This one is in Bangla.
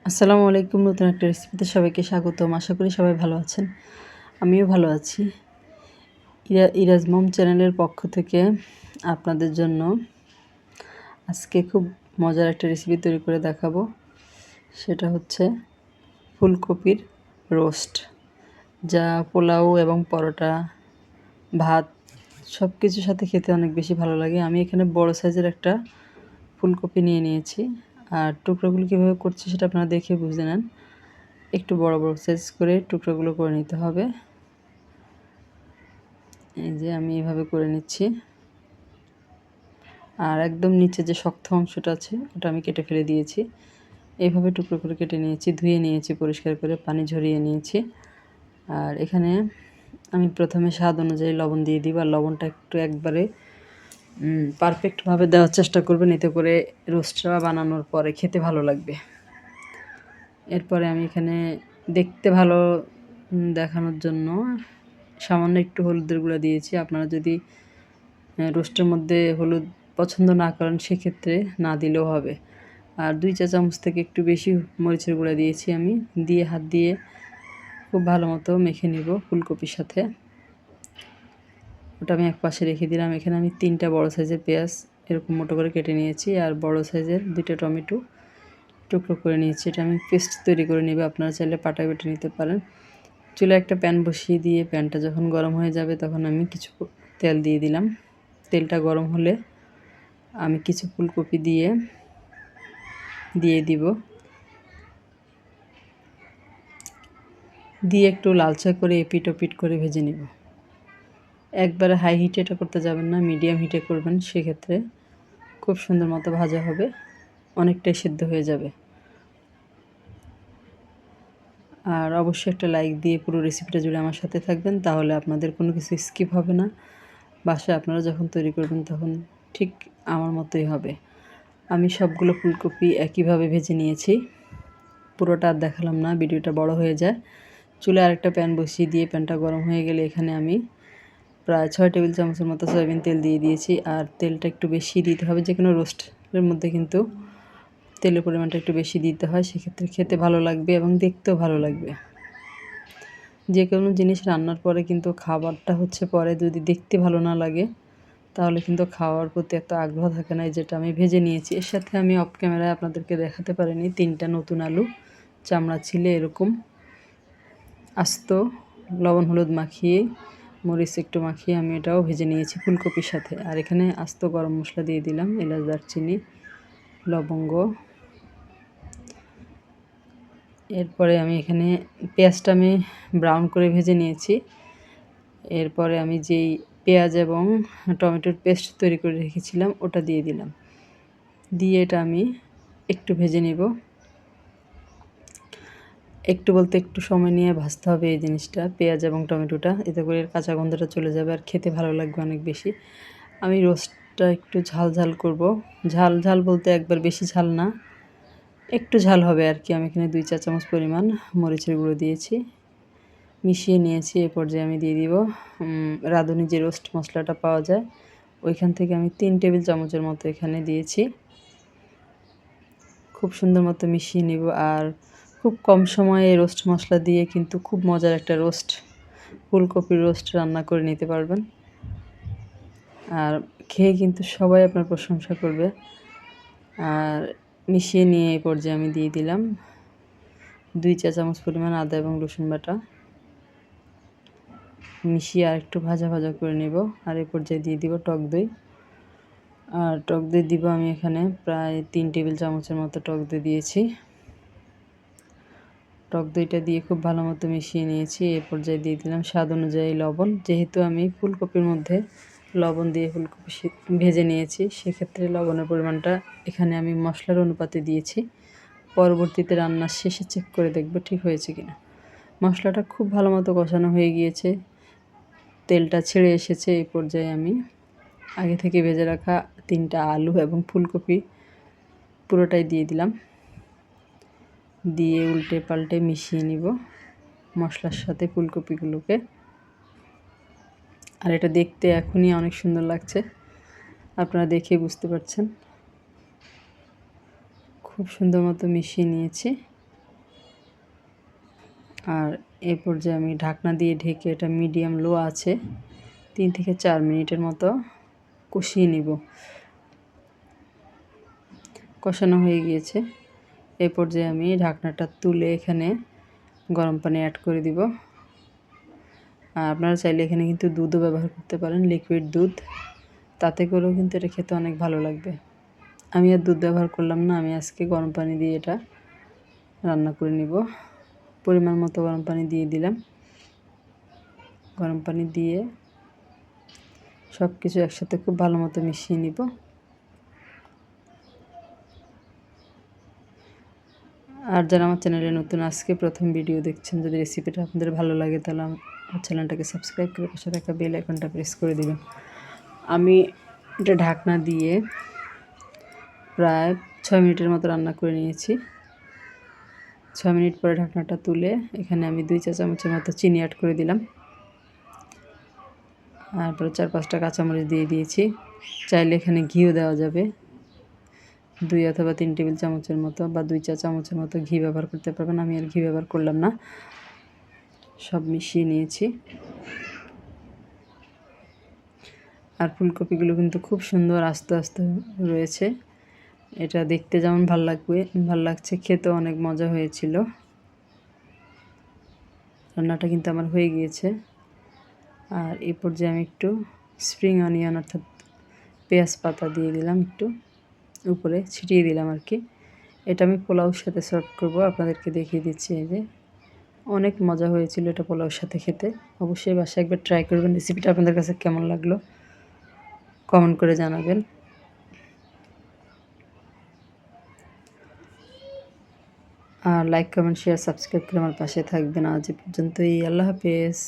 আসসালামু আলাইকুম। নতুন একটা রেসিপিতে সবাইকে স্বাগতম। আশা করি সবাই ভালো আছেন। আমিও ভালো আছি। ইরাজ মম চ্যানেলের পক্ষ থেকে আপনাদের জন্য আজকে খুব মজার একটা রেসিপি তৈরি করে দেখাবো। সেটা হচ্ছে ফুলকপির রোস্ট, যা পোলাও এবং পরোটা, ভাত সব কিছুর সাথে খেতে অনেক বেশি ভালো লাগে। আমি এখানে বড় সাইজের একটা ফুলকপি নিয়ে নিয়েছি। আর টুকরোগুলো কীভাবে করছি সেটা আপনারা দেখে বুঝে নেন। একটু বড় বড় সাইজ করে টুকরোগুলো করে নিতে হবে। এই যে আমি এভাবে করে নিচ্ছি। আর একদম নিচে যে শক্ত অংশটা আছে ওটা আমি কেটে ফেলে দিয়েছি। এইভাবে টুকরো করে কেটে নিয়েছি, ধুয়ে নিয়েছি, পরিষ্কার করে পানি ঝরিয়ে নিয়েছি। আর এখানে আমি প্রথমে স্বাদ অনুযায়ী লবণ দিয়ে দিব। আর লবণটা একটু একবারে পারফেক্টভাবে দেওয়ার চেষ্টা করবেন, এতে করে রোস্টটা বানানোর পরে খেতে ভালো লাগবে। এরপরে আমি এখানে দেখতে ভালো দেখানোর জন্য সামান্য একটু হলুদের গুঁড়া দিয়েছি। আপনারা যদি রোস্টের মধ্যে হলুদ পছন্দ না করেন সেক্ষেত্রে না দিলেও হবে। আর 2 চা চামচ থেকে একটু বেশি মরিচের গুঁড়া দিয়েছি আমি। দিয়ে হাত দিয়ে খুব ভালো মতো মেখে নিব ফুলকপির সাথে। ওটা আমি এক পাশে রেখে দিলাম। এখানে আমি 3টা বড় সাইজের পেঁয়াজ এরকম মোটো করে কেটে নিয়েছি। আর বড় সাইজের 2টা টমেটো টুকরো করে নিয়েছি। এটা আমি পেস্ট তৈরি করে নেব। আপনারা চাইলে পাটায় বেটে নিতে পারেন। চুলায় একটা প্যান বসিয়ে দিয়ে প্যানটা যখন গরম হয়ে যাবে তখন আমি কিছু তেল দিয়ে দিলাম। তেলটা গরম হলে আমি কিছু ফুলকপি দিয়ে দিব। দিয়ে একটু লালচে করে এপিট ওপিট করে ভেজে নেব। একবারে হাই হিটে এটা করতে যাবেন না, মিডিয়াম হিটে করবেন। সেক্ষেত্রে খুব সুন্দর মতো ভাজা হবে, অনেকটাই সিদ্ধ হয়ে যাবে। আর অবশ্যই একটা লাইক দিয়ে পুরো রেসিপিটা জুড়ে আমার সাথে থাকবেন, তাহলে আপনাদের কোনো কিছু স্কিপ হবে না। বাসায় আপনারা যখন তৈরি করবেন তখন ঠিক আমার মতোই হবে। আমি সবগুলো ফুলকপি একইভাবে ভেজে নিয়েছি। পুরোটা আর দেখালাম না, ভিডিওটা বড় হয়ে যায়। চুলায় আরেকটা প্যান বসিয়ে দিয়ে প্যানটা গরম হয়ে গেলে এখানে আমি প্রায় 6 টেবিল চামচের মতো সয়াবিন তেল দিয়ে দিয়েছি। আর তেলটা একটু বেশি দিতে হবে। যে কোনো রোস্টের মধ্যে কিন্তু তেলের পরিমাণটা একটু বেশি দিতে হয়, সেক্ষেত্রে খেতে ভালো লাগবে এবং দেখতেও ভালো লাগবে। যে কোনো জিনিস রান্নার পরে কিন্তু খাবারটা হচ্ছে পরে যদি দেখতে ভালো না লাগে তাহলে কিন্তু খাওয়ার প্রতি এত আগ্রহ থাকে না। যেটা আমি ভেজে নিয়েছি। এর সাথে আমি অফ ক্যামেরায় আপনাদেরকে দেখাতে পারিনি 3টা নতুন আলু চামড়া ছিলে এরকম আস্ত লবণ হলুদ মাখিয়ে, মরিচ একটু মাখিয়ে আমি এটাও ভেজে নিয়েছি ফুলকপির সাথে। আর এখানে আস্ত গরম মশলা দিয়ে দিলাম, এলাচ, দারচিনি, লবঙ্গ। এরপরে আমি এখানে পেঁয়াজটা আমি ব্রাউন করে ভেজে নিয়েছি। এরপরে আমি যেই পেঁয়াজ এবং টমেটোর পেস্ট তৈরি করে রেখেছিলাম ওটা দিয়ে দিলাম। দিয়ে এটা আমি একটু ভেজে নেব। একটু বলতে একটু সময় নিয়ে ভাজতে হবে এই জিনিসটা, পেঁয়াজ এবং টমেটোটা। এতে করে এর কাঁচা গন্ধটা চলে যাবে আর খেতে ভালো লাগবে অনেক বেশি। আমি রোস্টটা একটু ঝাল ঝাল করব। ঝাল ঝাল বলতে একবার বেশি ঝাল না, একটু ঝাল হবে আর কি। আমি এখানে 2 চা চামচ পরিমাণ মরিচের গুঁড়ো দিয়েছি, মিশিয়ে নিয়েছি। এ পর্যায়ে আমি দিয়ে দিব রাঁধুনি যে রোস্ট মশলাটা পাওয়া যায় ওইখান থেকে আমি 3 টেবিল চামচের মতো এখানে দিয়েছি। খুব সুন্দর মতো মিশিয়ে নিব। আর খুব কম সময়ে রোস্ট মশলা দিয়ে কিন্তু খুব মজার একটা রোস্ট, ফুলকপির রোস্ট রান্না করে নিতে পারবেন। আর খেয়ে কিন্তু সবাই আপনার প্রশংসা করবে। আর মিশিয়ে নিয়ে এই পর্যায়ে আমি দিয়ে দিলাম 2 চা চামচ পরিমাণ আদা এবং রসুন বাটা। মিশিয়ে আর একটু ভাজা ভাজা করে নেব। আর এই পর্যায়ে দিয়ে দিব টক দই। আর টক দই দিব আমি এখানে প্রায় 3 টেবিল চামচের মতো টক দই দিয়েছি। টক দইটা দিয়ে খুব ভালো মতো মিশিয়ে নিয়েছি। এ পর্যায়ে দিয়ে দিলাম স্বাদ অনুযায়ী লবণ। যেহেতু আমি ফুলকপির মধ্যে লবণ দিয়ে ফুলকপি ভেজে নিয়েছি, সেক্ষেত্রে লবণের পরিমাণটা এখানে আমি মশলার অনুপাতে দিয়েছি। পরবর্তীতে রান্নার শেষে চেক করে দেখব ঠিক হয়েছে কিনা। মশলাটা খুব ভালো মতো কষানো হয়ে গিয়েছে, তেলটা ছেড়ে এসেছে। এই পর্যায়ে আমি আগে থেকে ভেজে রাখা 3টা আলু এবং ফুলকপি পুরোটাই দিয়ে দিলাম। দিয়ে উল্টে পাল্টে মিশিয়ে নিব মশলার সাথে ফুলকপিগুলোকে। আর এটা দেখতে এখনই অনেক সুন্দর লাগছে, আপনারা দেখেই বুঝতে পারছেন। খুব সুন্দর মতো মিশিয়ে নিয়েছি। আর এই পর্যায়ে আমি ঢাকনা দিয়ে ঢেকে এটা মিডিয়াম লো আছে 3 থেকে 4 মিনিটের মতো কষিয়ে নিব। কষানো হয়ে গিয়েছে। এই পর্যায়ে আমি ঢাকনাটা তুলে এখানে গরম পানি অ্যাড করে দিব। আর আপনারা চাইলে এখানে কিন্তু দুধও ব্যবহার করতে পারেন, লিকুইড দুধ, তাতে করেও কিন্তু এটা খেতে অনেক ভালো লাগবে। আমি আর দুধ ব্যবহার করলাম না, আমি আজকে গরম পানি দিয়ে এটা রান্না করে নিব। পরিমাণ মতো গরম পানি দিয়ে দিলাম। গরম পানি দিয়ে সব কিছু একসাথে খুব ভালো মতো মিশিয়ে নিব। আর যারা আমার চ্যানেলে নতুন আজকে প্রথম ভিডিও দেখছেন, যদি রেসিপিটা আপনাদের ভালো লাগে তাহলে আমার চ্যানেলটাকে সাবস্ক্রাইব করে পাশে থাকা বেল আইকনটা প্রেস করে দিবেন। আমি এটা ঢাকনা দিয়ে প্রায় 6 মিনিটের মতো রান্না করে নিয়েছি। 6 মিনিট পরে ঢাকনাটা তুলে এখানে আমি 2 চা চামচের মতো চিনি অ্যাড করে দিলাম। তারপরে 4-5টা কাঁচামরিচ দিয়ে দিয়েছি। চাইলে এখানে ঘিও দেওয়া যাবে। 2 অথবা 3 টেবিল চামচের মতো বা 2 চা চামচের মতো ঘি ব্যবহার করতে পারবেন। আমি আর ঘি ব্যবহার করলাম না। সব মিশিয়ে নিয়েছি। আর ফুলকপিগুলো কিন্তু খুব সুন্দর আস্তে আস্তে রয়েছে। এটা দেখতে যেমন ভাল লাগছে, খেতেও অনেক মজা হয়েছিল। রান্নাটা কিন্তু আমার হয়ে গিয়েছে। আর এই পর্যায়ে আমি একটু স্প্রিং অনিয়ন অর্থাৎ পেঁয়াজ পাতা দিয়ে দিলাম, একটু উপরে ছিটিয়ে দিলাম আর কি। এটা আমি পোলাওর সাথে সার্ভ করব, আপনাদেরকে দেখিয়ে দিচ্ছি। এই যে অনেক মজা হয়েছিল এটা পোলাওর সাথে খেতে। অবশ্যই বাসায় একবার ট্রাই করবেন। রেসিপিটা আপনাদের কাছে কেমন লাগলো কমেন্ট করে জানাবেন। আর লাইক, কমেন্ট, শেয়ার, সাবস্ক্রাইব করে আমার পাশে থাকবেন। আজ এ পর্যন্তই। আল্লাহ হাফেজ।